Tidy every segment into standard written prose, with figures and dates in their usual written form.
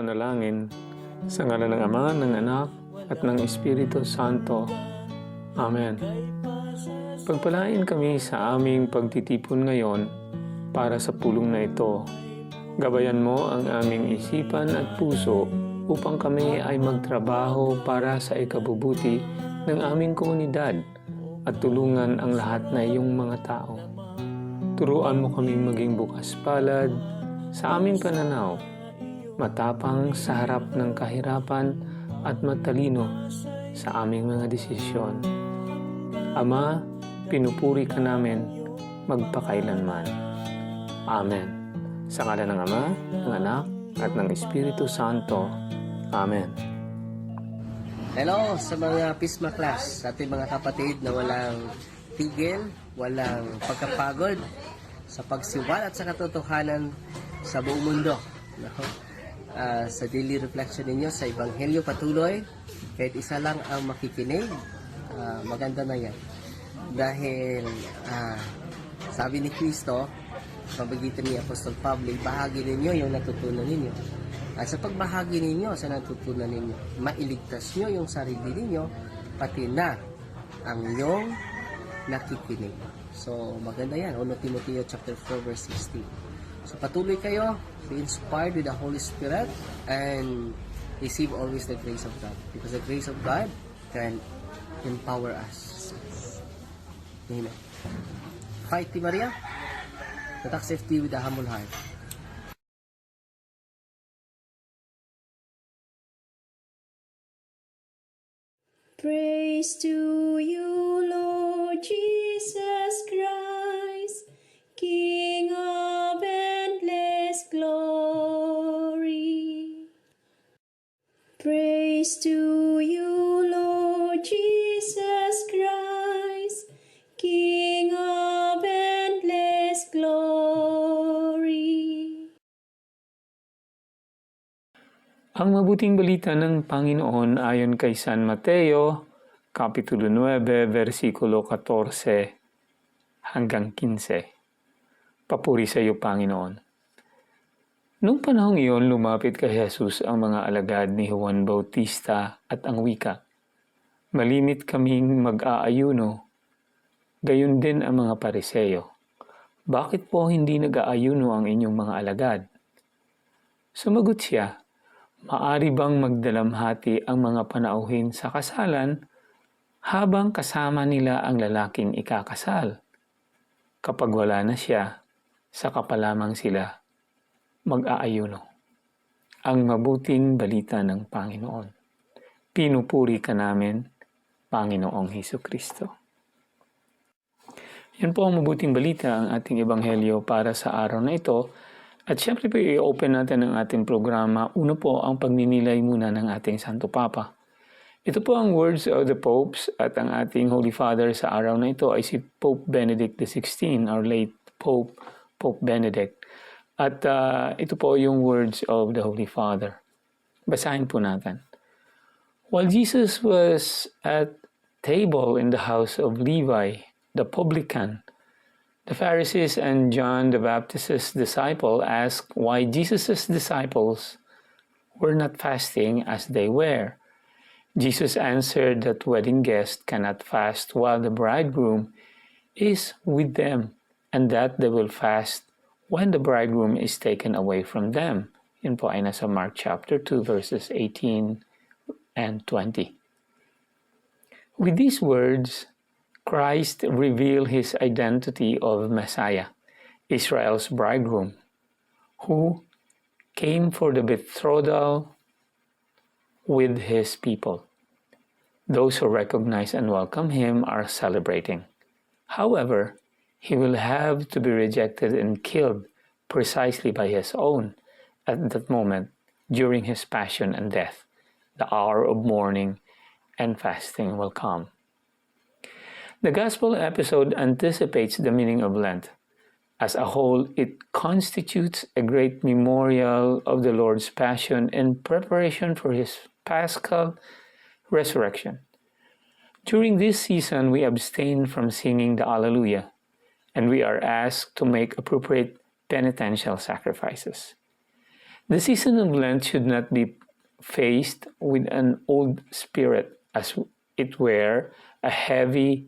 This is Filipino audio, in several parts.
panalangin. Sa ngalan ng Ama, ng Anak, at ng Espiritu Santo. Amen. Pagpalain kami sa aming pagtitipon ngayon para sa pulong na ito. Gabayan mo ang aming isipan at puso upang kami ay magtrabaho para sa ikabubuti ng aming komunidad at tulungan ang lahat na iyong mga tao. Turuan mo kaming maging bukas palad sa aming pananaw, matapang sa harap ng kahirapan at matalino sa aming mga desisyon. Ama, pinupuri ka namin magpakailanman. Amen. Sa ngalan ng Ama, ng Anak, at ng Espiritu Santo. Amen. Hello sa mga Pisma class, sa ating mga kapatid na walang tigil, walang pagkapagod sa pagsiwalat sa katotohanan sa buong mundo. Sa daily reflection ninyo sa Ebanghelyo patuloy, kahit isa lang ang makikinig, maganda na yan. Dahil sabi ni Kristo, pabagitan ni Apostol Pablo, bahagi ninyo yung natutunan ninyo. At sa pagbahagi ninyo sa natutunan ninyo, mailigtas nyo yung sarili ninyo, pati na ang inyong nakikinig. So maganda yan, 1 Timoteo chapter 4 verse 16. So patuloy kayo, be inspired with the Holy Spirit and receive always the grace of God. Because the grace of God can empower us. Amen. Fight, T. Maria. Attack safety with a humble heart. Praise to you, Lord Jesus Christ, King of endless glory. Praise to you, Lord Jesus Christ, King of endless glory. Ang mabuting balita ng Panginoon ayon kay San Mateo, Kapitulo 9, versikulo 14 hanggang 15. Papuri sa iyo, Panginoon. Noong panahong iyon, lumapit kay Jesus ang mga alagad ni Juan Bautista at ang wika, "Malimit kaming mag-aayuno, gayon din ang mga Pariseo. Bakit po hindi nag-aayuno ang inyong mga alagad?" Sumagot siya, "Maari bang magdalamhati ang mga panauhin sa kasalan habang kasama nila ang lalaking ikakasal? Kapag wala na siya, saka pa lamang sila mag-aayuno." Ang mabuting balita ng Panginoon. Pinupuri ka namin, Panginoong Hesukristo. Yan po ang mabuting balita, ang ating ebanghelyo para sa araw na ito. At syempre po i-open natin ang ating programa. Uno po ang pagninilay muna ng ating Santo Papa. Ito po ang words of the Popes at ang ating Holy Father sa araw na ito ay si Pope Benedict XVI, our late Pope, Pope Benedict. At ito po yung words of the Holy Father. Basahin po natin. While Jesus was at table in the house of Levi, the publican, the Pharisees and John the Baptist's disciple asked why Jesus' disciples were not fasting as they were. Jesus answered that wedding guests cannot fast while the bridegroom is with them, and that they will fast when the bridegroom is taken away from them. Yun po ay nasa Mark chapter 2 verses 18 and 20. With these words, Christ revealed his identity of Messiah, Israel's bridegroom, who came for the betrothal with his people. Those who recognize and welcome him are celebrating. However, he will have to be rejected and killed precisely by his own at that moment during his passion and death. The hour of mourning and fasting will come. The Gospel episode anticipates the meaning of Lent. As a whole, it constitutes a great memorial of the Lord's Passion in preparation for his Paschal resurrection. During this season, we abstain from singing the Alleluia, and we are asked to make appropriate penitential sacrifices. The season of Lent should not be faced with an old spirit, as it were a heavy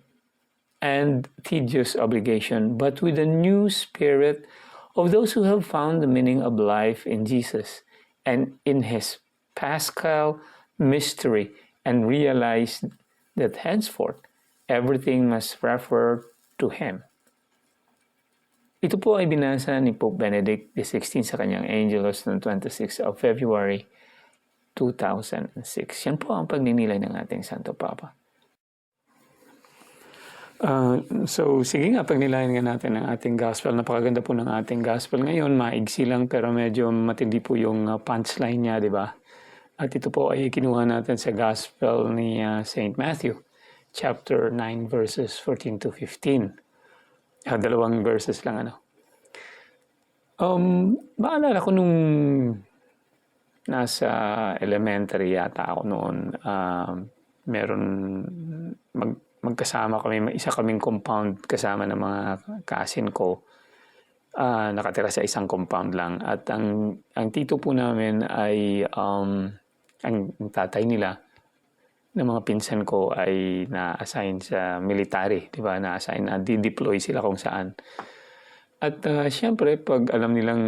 and tedious obligation, but with a new spirit of those who have found the meaning of life in Jesus and in His Paschal mystery, and realized that henceforth everything must refer to Him. Ito po ay binasa ni Pope Benedict XVI sa kanyang Angelus noong 26 of February 2006. Yan po ang pagninilay ng ating Santo Papa. So, sige nga, pagnilayan nga natin ang ating gospel. Napakaganda po ng ating gospel ngayon. Maigsi lang pero medyo matindi po yung punchline niya, di ba? At ito po ay kinuha natin sa gospel ni St. Matthew, chapter 9, verses 14 to 15. Dalawang verses lang, ano. Maalala ko nung nasa elementary yata ako noon, meron magkasama kami, isa kaming compound kasama ng mga cousin ko. Nakatira sa isang compound lang. At ang tito po namin ay, ang tatay nila, ng mga pinsan ko ay na-assign sa military, di ba? Na-assign, di-deploy sila kung saan. At syempre, pag alam nilang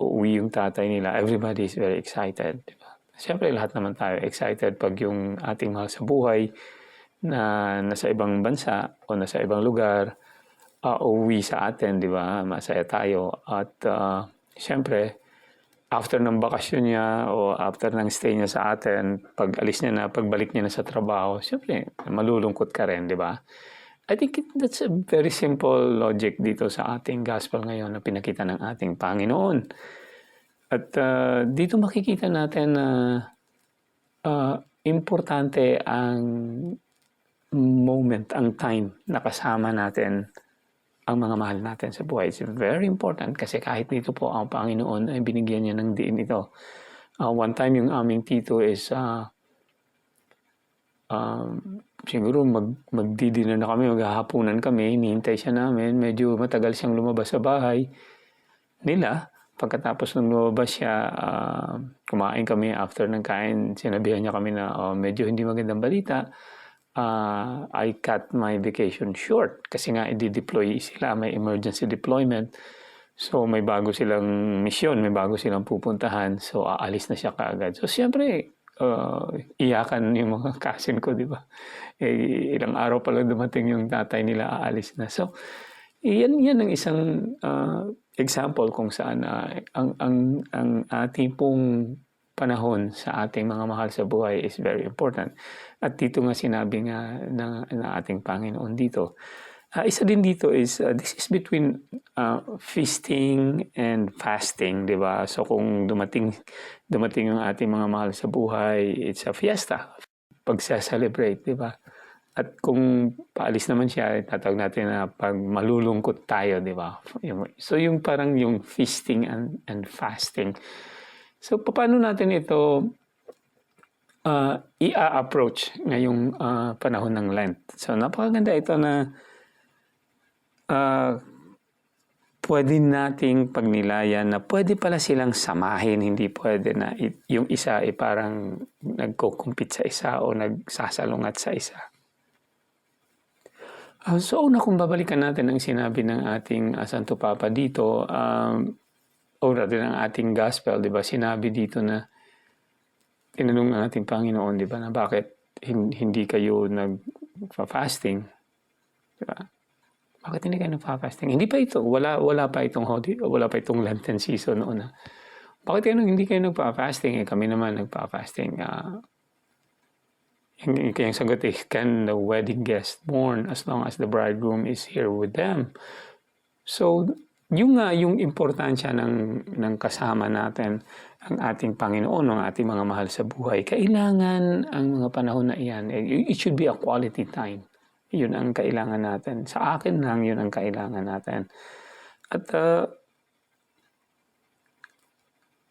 uuwi yung tatay nila, everybody is very excited, di ba? Syempre, lahat naman tayo excited pag yung ating mahal sa buhay na nasa ibang bansa o nasa ibang lugar, uuwi sa atin, di ba? Masaya tayo. At syempre, after ng bakasyon niya o after ng stay niya sa atin, pag alis niya na, pagbalik niya na sa trabaho, siyempre, malulungkot ka rin, di ba? I think that's a very simple logic dito sa ating gospel ngayon na pinakita ng ating Panginoon. At dito makikita natin na importante ang moment, ang time na kasama natin ang mga mahal natin sa buhay. It's very important kasi kahit dito po ang Panginoon ay binigyan niya ng diin ito. One time yung aming tito is siguro magdidina na kami, maghahapunan kami, hinihintay siya namin, medyo matagal siyang lumabas sa bahay nila. Pagkatapos nung lumabas siya, kumain kami, after ng kain, sinabihan niya kami na medyo hindi magandang balita. I cut my vacation short kasi nga i-deploy sila, may emergency deployment. So may bago silang misyon, may bago silang pupuntahan. So aalis na siya kaagad. So siyempre, iyakan yung mga cousin ko, di ba? Ilang araw pa lang dumating yung tatay nila, aalis na. So yan ang isang example kung saan ang ating pong panahon sa ating mga mahal sa buhay is very important. At dito nga sinabi nga ng ating Panginoon dito. Isa din dito is, this is between feasting and fasting, di ba? So kung dumating yung ating mga mahal sa buhay, it's a fiesta. Pagsa-celebrate, di ba? At kung paalis naman siya, tatawag natin na pag malulungkot tayo, di ba? So yung parang yung feasting and fasting. So, paano natin ito i-approach ngayong panahon ng Lent? So, napakaganda ito na pwede nating pagnilayan na pwede pala silang samahin, hindi pwede na yung isa ay parang nagko-compete sa isa o nagsasalungat sa isa. So, una kung babalikan natin ang sinabi ng ating Santo Papa dito, o rather ng ating gospel, di ba? Sinabi dito na tinanong ng ating Panginoon, di ba, na bakit hindi kayo nag-fasting? Di ba? Bakit hindi kayo nag-fasting? Hindi pa ito, wala pa itong Lenten season noon. Bakit hindi kayo nag-fasting? Kami naman nag-fasting. Kaya sagot is, can the wedding guest mourn as long as the bridegroom is here with them? So, yung importansya ng kasama natin ang ating Panginoon, ang ating mga mahal sa buhay, kailangan ang mga panahon na iyan, it should be a quality time. Yun ang kailangan natin. Sa akin lang, yun ang kailangan natin. At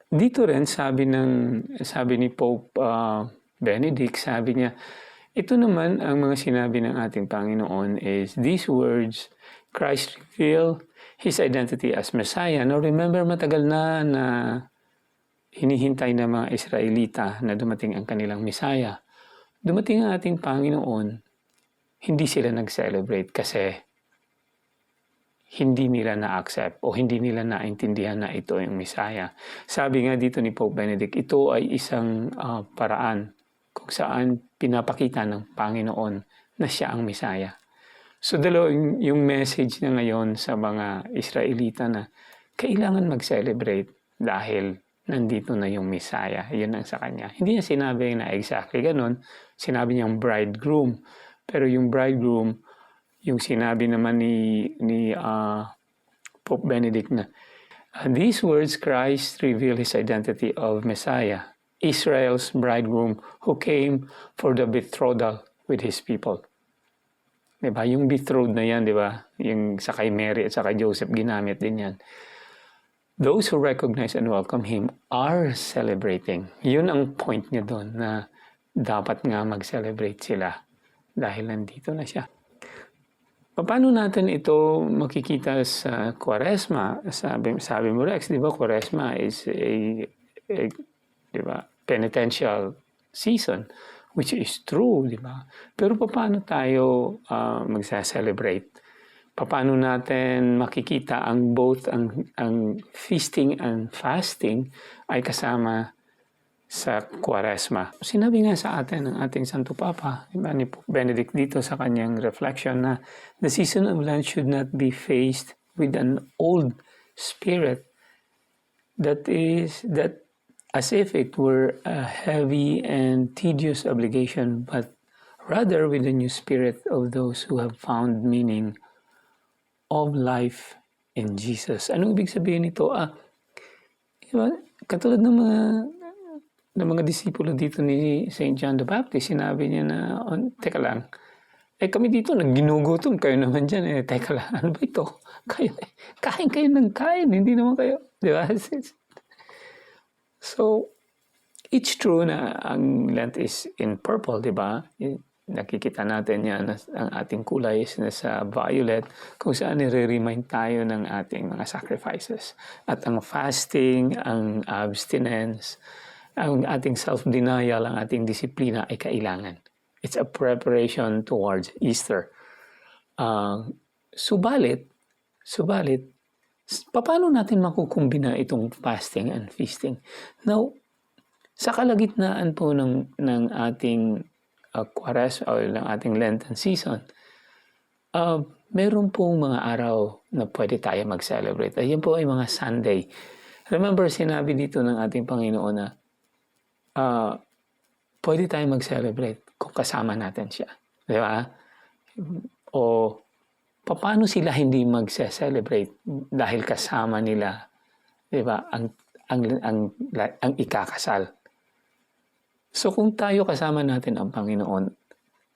dito rin, sabi ni Pope Benedict, sabi niya, ito naman ang mga sinabi ng ating Panginoon is, these words, Christ revealed His identity as Messiah. Now remember, matagal na hinihintay ng mga Israelita na dumating ang kanilang Misaya, dumating ang ating Panginoon, hindi sila nag-celebrate kasi hindi nila na-accept o hindi nila naintindihan na ito yung Misaya. Sabi nga dito ni Pope Benedict, ito ay isang paraan kung saan pinapakita ng Panginoon na siya ang Misaya. So yung message na ngayon sa mga Israelita na kailangan mag-celebrate dahil nandito na yung Misaya. Yun ang sa kanya. Hindi niya sinabi na exactly ganun. Sinabi niyang bridegroom. Pero yung bridegroom, yung sinabi naman ni Pope Benedict na these words Christ revealed his identity of Messiah, Israel's bridegroom who came for the betrothal with his people. Diba? Yung betrothed na yan, diba? Yung sa kay Mary at sa kay Joseph, ginamit din yan. Those who recognize and welcome him are celebrating. Yun ang point niya doon na dapat nga mag-celebrate sila dahil nandito na siya. Paano natin ito makikita sa Quaresma? Sabi mo Rex, di ba Quaresma is a di ba, penitential season, which is true, di ba? Pero paano tayo magsa-celebrate? Paano natin makikita ang both ang feasting and fasting ay kasama sa Quaresma? Sinabi nga sa atin ng ating Santo Papa, diba, ni Pope Benedict dito sa kanyang reflection na the season of Lent should not be faced with an old spirit that as if it were a heavy and tedious obligation, but rather with the new spirit of those who have found meaning of life in Jesus. Anong ibig sabihin nito? Diba, katulad ng mga disipulo dito ni St. John the Baptist, sinabi niya na, teka lang, kami dito ginugutom, kayo naman dyan, teka lang, ano ba ito? Kain kayo ng kain, hindi naman kayo, di ba? So, it's true na ang Lent is in purple, di ba? Nakikita natin yan, ang ating kulay is nasa violet, kung saan nire-remind tayo ng ating mga sacrifices. At ang fasting, ang abstinence, ang ating self-denial, ang ating disiplina ay kailangan. It's a preparation towards Easter. Subalit, paano natin makukumbina itong fasting and feasting? Now, sa kalagitnaan po ng ating Quaresma o ng ating Lenten season, meron pong mga araw na pwede tayo mag-celebrate. Ayan po ay mga Sunday. Remember, sinabi dito ng ating Panginoon na pwede tayong mag-celebrate kung kasama natin siya. Di ba? O paano sila hindi mag-celebrate dahil kasama nila, di ba, ang ikakasal. So kung tayo kasama natin ang Panginoon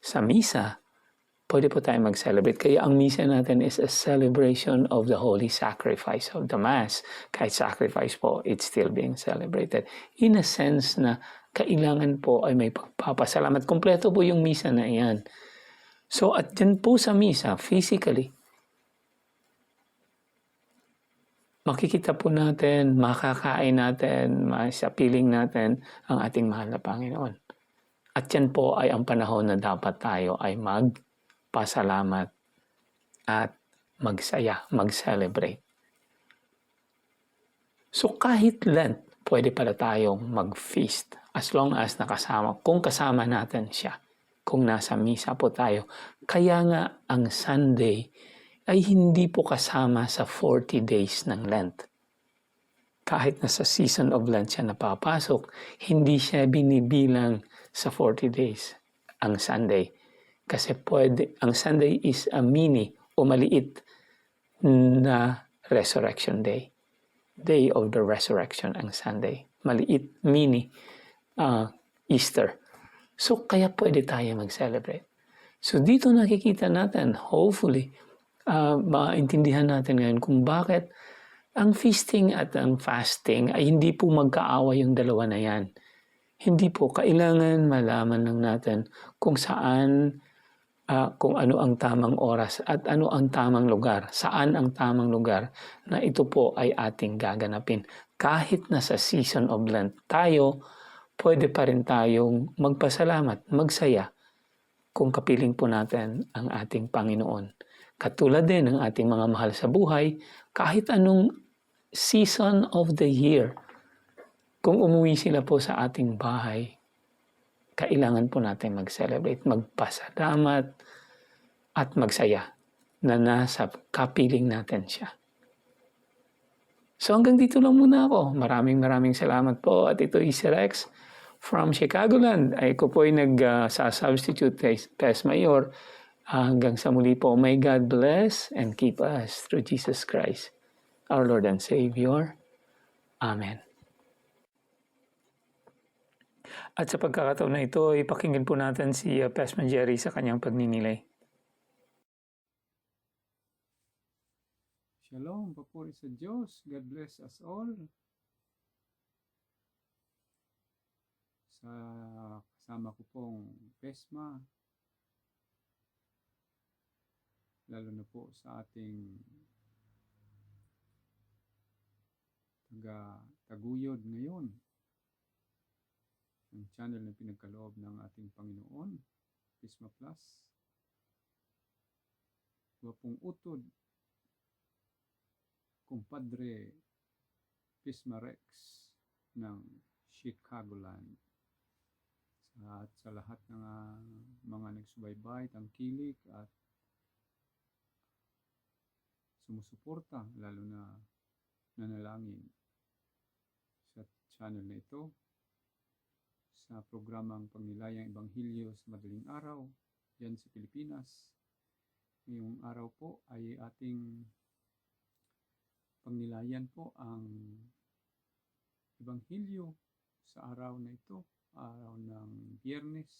sa misa, pwede po tayo mag-celebrate. Kaya ang misa natin is a celebration of the holy sacrifice of the Mass. Kahit sacrifice po, it's still being celebrated. In a sense na kailangan po ay may pagpapasalamat. Kompleto po yung misa na iyan. So at dyan po sa misa, physically, makikita po natin, makakain natin, maisapiling natin ang ating mahal na Panginoon. At yan po ay ang panahon na dapat tayo ay magpasalamat at magsaya, mag-celebrate. So kahit Lent, pwede pala tayong mag-feast as long as kung kasama natin siya, kung nasa misa po tayo. Kaya nga ang Sunday ay hindi po kasama sa 40 days ng Lent. Kahit na sa season of Lent siya napapasok, hindi siya binibilang sa 40 days ang Sunday. Kasi ang Sunday is a mini o maliit na Resurrection Day. Day of the Resurrection ang Sunday. Maliit, mini Easter. So kaya pwede tayo mag-celebrate. So dito nakikita natin, hopefully, maintindihan natin ngayon kung bakit ang feasting at ang fasting ay hindi po magkaaway yung dalawa na yan. Hindi po. Kailangan malaman lang natin kung saan, kung ano ang tamang oras at ano ang tamang lugar. Saan ang tamang lugar na ito po ay ating gaganapin. kahit na sa season of Lent tayo, pwede pa rin tayong magpasalamat, magsaya kung kapiling po natin ang ating Panginoon. Katulad din ng ating mga mahal sa buhay, kahit anong season of the year, kung umuwi sila po sa ating bahay, kailangan po natin mag-celebrate, magpasalamat at magsaya na nasa kapiling natin siya. So hanggang dito lang muna ako. Maraming salamat po. At ito is Rex from Chicagoland. Ay ko po ay nag-substitute kay Pes Mayor. Hanggang sa muli po, may God bless and keep us through Jesus Christ, our Lord and Savior. Amen. At sa pagkakataon na ito, ipakinggan po natin si Pastor Jerry sa kanyang pagninilay. Shalom, papuri sa Diyos. God bless us all. Kasama ko pong PESMA, lalo na po sa ating taga-taguyod ngayon, ang channel na pinagkaloob ng ating Panginoon, PESMA Plus. Wapong utod, kumpadre PESMA Rex ng Chicagoland. At sa lahat ng mga nagsubaybay, tangkilik at sumusuporta, lalo na nanalangin sa channel na ito, sa programang Pagnilayang Ebanghelyo sa Madaling Araw, yan sa Pilipinas. Ngayong araw po ay ating pagnilayan po ang Ebanghelyo sa araw na ito, araw ng Biyernes.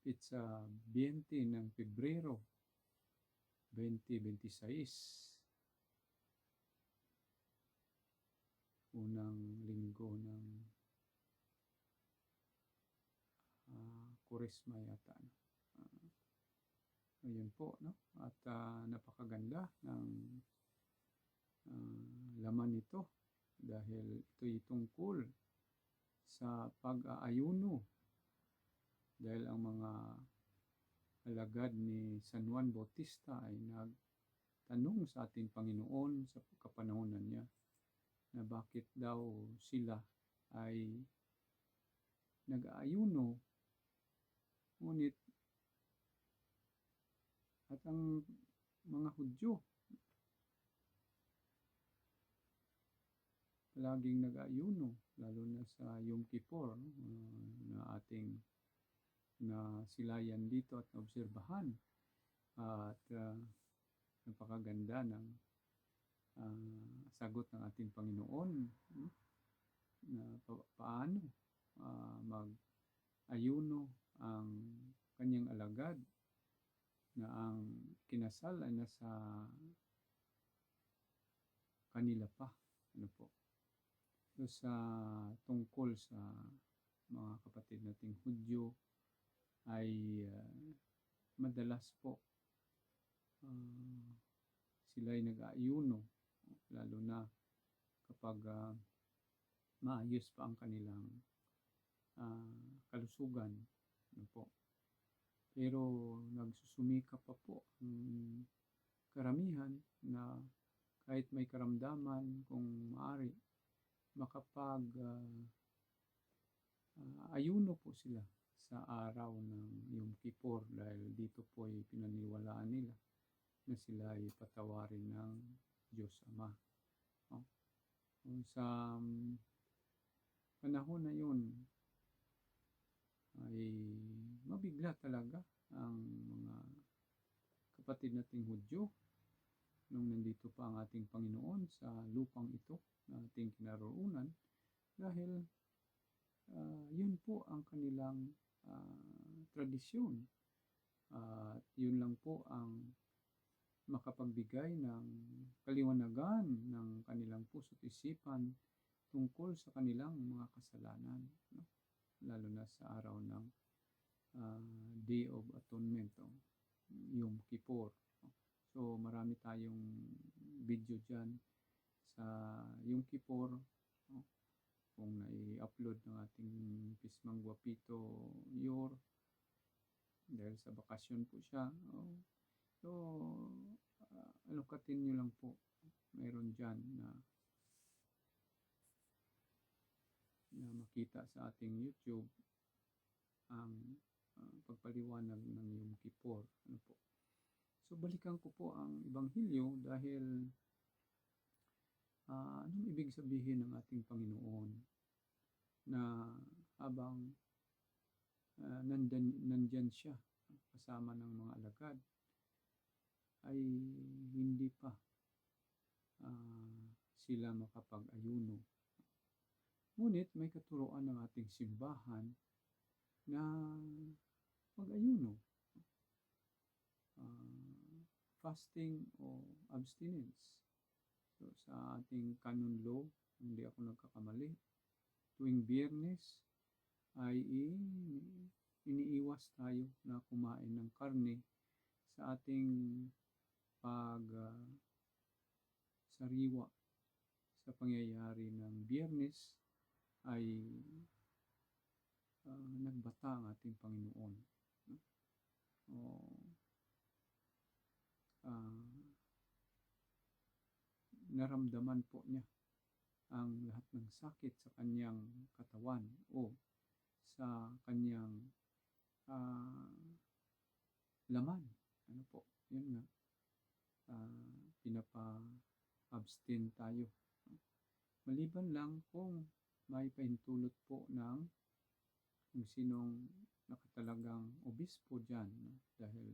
It's 20 ng Pebrero 2026. Unang linggo ng Kuresma yata. Ayun po, no? At napakaganda ng laman nito dahil ito'y tungkol sa pag-aayuno, dahil ang mga alagad ni San Juan Bautista ay nagtanong sa ating Panginoon sa kapanahonan niya na bakit daw sila ay nag-aayuno, ngunit at ang mga Hudyo palaging nag-aayuno, lalo na sa Yom Kippur, na ating nasilayan dito at naobserbahan. At napakaganda ng sagot ng ating Panginoon na paano mag-ayuno ang kanyang alagad na ang kinasal ay nasa kanila pa. Ano po? So, sa tungkol sa mga kapatid nating Hudyo ay madalas po sila ay nag-aayuno, lalo na kapag maayos pa ang kanilang kalusugan. Ano po? Pero nagsusumika pa po ang karamihan na kahit may karamdaman, kung maaari, ayuno po sila sa araw ng Yom Kippur, dahil dito po ay pinaniwalaan nila na sila ay patawarin ng Diyos Ama. Sa panahon na yun ay mabigla talaga ang mga kapatid nating Hudyo nung nandito pa ang ating Panginoon sa lupang ito na ating kinaroonan, dahil yun po ang kanilang tradisyon, at yun lang po ang makapagbigay ng kaliwanagan ng kanilang puso't isipan tungkol sa kanilang mga kasalanan, no? Lalo na sa araw ng Day of Atonement, Yom Kippur. So marami tayong video dyan sa Yom Kippur, no? Kung nai-upload ng ating Pismang Guapito Yor dahil sa bakasyon po siya. So, alukatin nyo lang po. Mayroon dyan na makita sa ating YouTube ang pagpaliwanag ng Yom Kippur. Ano po? So, balikan ko po ang Ebanghelyo dahil anong ibig sabihin ng ating Panginoon na habang nandyan siya kasama ng mga alagad ay hindi pa sila makapag-ayuno. Ngunit may katuruan ng ating simbahan na mag-ayuno. Fasting o abstinence. So, sa ating canon law, hindi ako nagkakamali, tuwing Biyernes ay iniiwas tayo na kumain ng karne sa ating sariwa sa pangyayari ng Biyernes ay nagbata ang ating Panginoon. Naramdaman po niya ang lahat ng sakit sa kanyang katawan o sa kanyang laman. Ano po? Yun nga. Pinapa-abstain tayo. Maliban lang kung may pahintulot po ng kung sinong nakatalagang obispo dyan. No? Dahil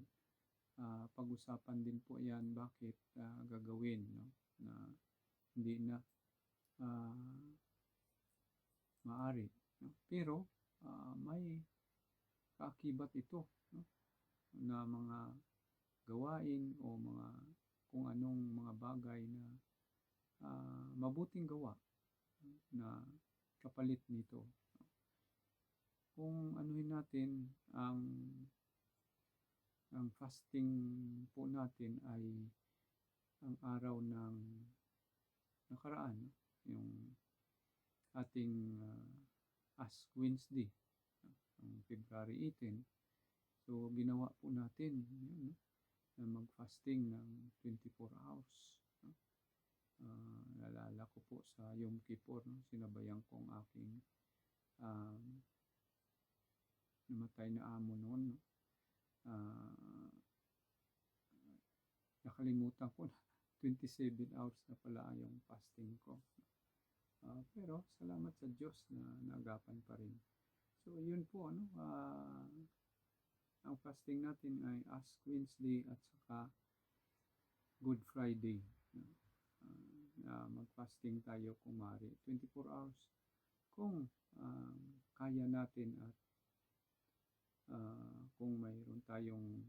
pag-usapan din po yan bakit gagawin, no? Na hindi na maaari. No? Pero may kaakibat ito, no? Na mga gawain o mga kung anong mga bagay na mabuting gawa na kapalit nito. Kung anuhin natin ang fasting po natin ay ang araw ng nakaraan, no? Yung ating Ash Wednesday, ang February 18. So ginawa po natin yun, no? Na mag-fasting ng 24 hours. No? Naalala ko po sa Yom Kippur, no? Sinabayan ko ang aking namatay na amo noon. No? Nakalimutan ko na 27 hours na pala yung fasting ko. Pero salamat sa Diyos na naagapan pa rin. So yun po, ano, ang fasting natin ay Ash Wednesday at saka Good Friday. Mag-fasting tayo kung maaari 24 hours kung kaya natin at kung mayroon tayong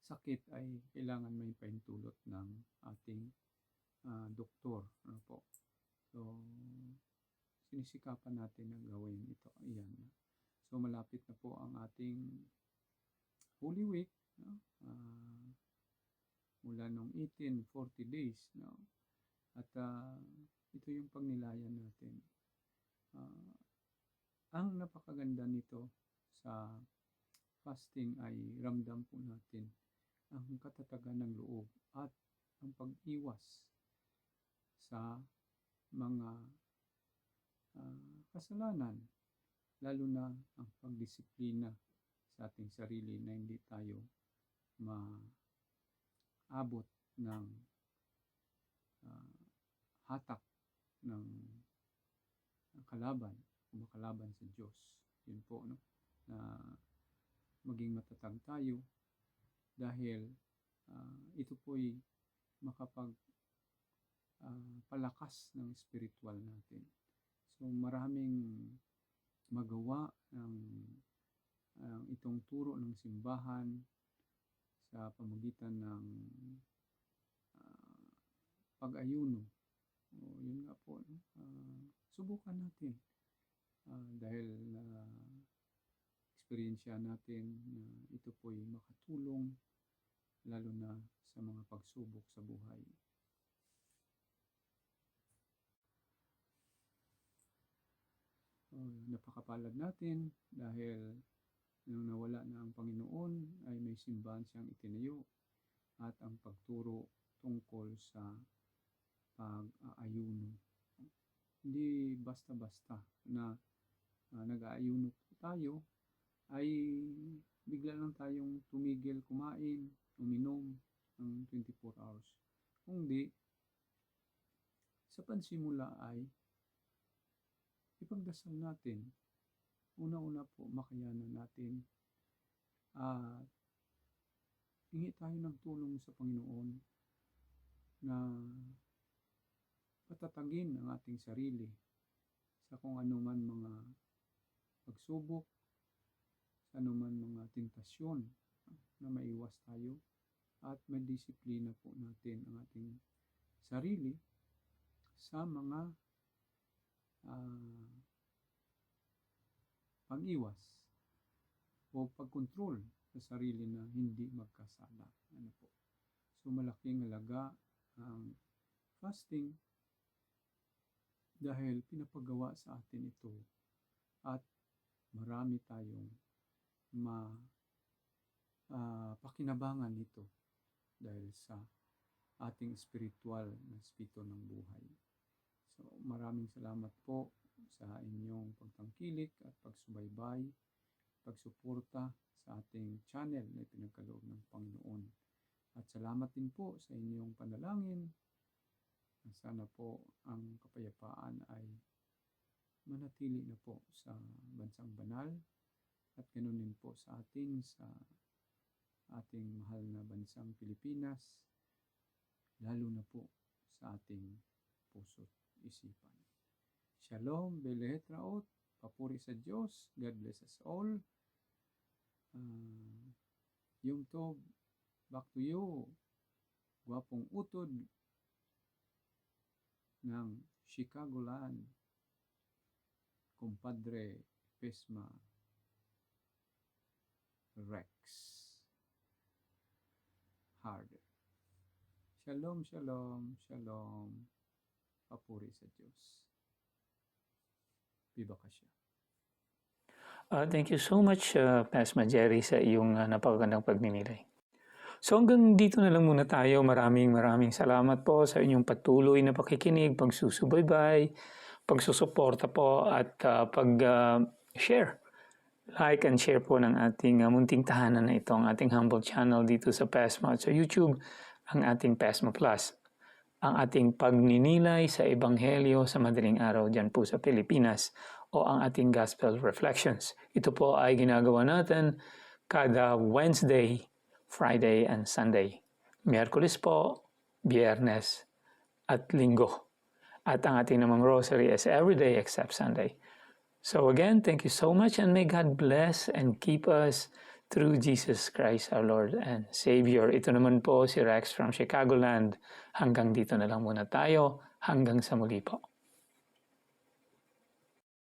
sakit ay kailangan may pahintulot ng ating doktor. Ano po? So, sinisikapan natin na gawin ito. Ayan. So, malapit na po ang ating Holy Week. No? Mula nung 40 days. No? At ito yung pagnilayan natin. Ang napakaganda nito sa fasting ay ramdam po natin ang katatagan ng loob at ang pag-iwas sa mga kasalanan, lalo na ang pagdisiplina sa ating sarili na hindi tayo maabot ng hatak ng kalaban o makalaban sa Diyos. Yun po, no? Na maging matatag tayo dahil ito po'y palakas ng spiritual natin. So maraming magawa ng itong turo ng simbahan sa pamamagitan ng pag-ayuno. Yun nga po, no? Subukan natin dahil experience natin na ito po'y makatulong lalo na sa mga pagsubok sa buhay. Napakapalad natin dahil nung nawala na ang Panginoon ay may simbahan siyang itinayo at ang pagturo tungkol sa pag-aayuno. Hindi basta-basta na nag-aayuno tayo ay bigla lang tayong tumigil kumain, uminom ng 24 hours. Kundi sa pansimula ay ipagdasal natin. Una-una po, makayanan natin at hingi tayo ng tulong sa Panginoon na patatagin ang ating sarili sa kung anuman mga pagsubok, sa anuman mga tentasyon na maiwas tayo at madisiplina po natin ang ating sarili sa mga pag-iwas o pagkontrol sa sarili na hindi magkasala. So malaking halaga ang fasting dahil pinapagawa sa atin ito at marami tayong pakinabangan nito dahil sa ating spiritual na spirito ng buhay. So maraming salamat po sa inyong pagtangkilik at pagsubaybay, pagsuporta sa ating channel na ipinagkaloob ng Panginoon. At salamat din po sa inyong panalangin. Sana po ang kapayapaan ay manatili na po sa bansang banal at ganoon din po sa atin sa ating mahal na bansang Pilipinas, lalo na po sa ating puso't isipan. Shalom, Belehet Raot, papuri sa Diyos, God bless us all. Yung Tov, back to you, gwapong utod ng Chicagoland, kumpadre Pisma Rex Harder. Shalom, shalom, shalom. Papuri sa Diyos. Viva ka siya. Thank you so much, Pasma Jerry, sa iyong napakagandang pagninilay. So hanggang dito na lang muna tayo. Maraming salamat po sa inyong patuloy na pakikinig, pagsusubaybay, pagsusuporta po at pag-share. Like and share po ng ating munting tahanan na ito, ang ating humble channel dito sa PASMA at sa YouTube, ang ating PASMA Plus. Ang ating pagninilay sa Ebanghelyo sa madaling araw dyan po sa Pilipinas o ang ating Gospel Reflections. Ito po ay ginagawa natin kada Wednesday, Friday, and Sunday. Miyerkules po, Biyernes, at Linggo. At ang ating namang rosary is every day except Sunday. So again, thank you so much and may God bless and keep us through Jesus Christ our Lord and Savior. Ito naman po si Rex from Chicagoland. Hanggang dito na lang muna tayo. Hanggang sa muli po.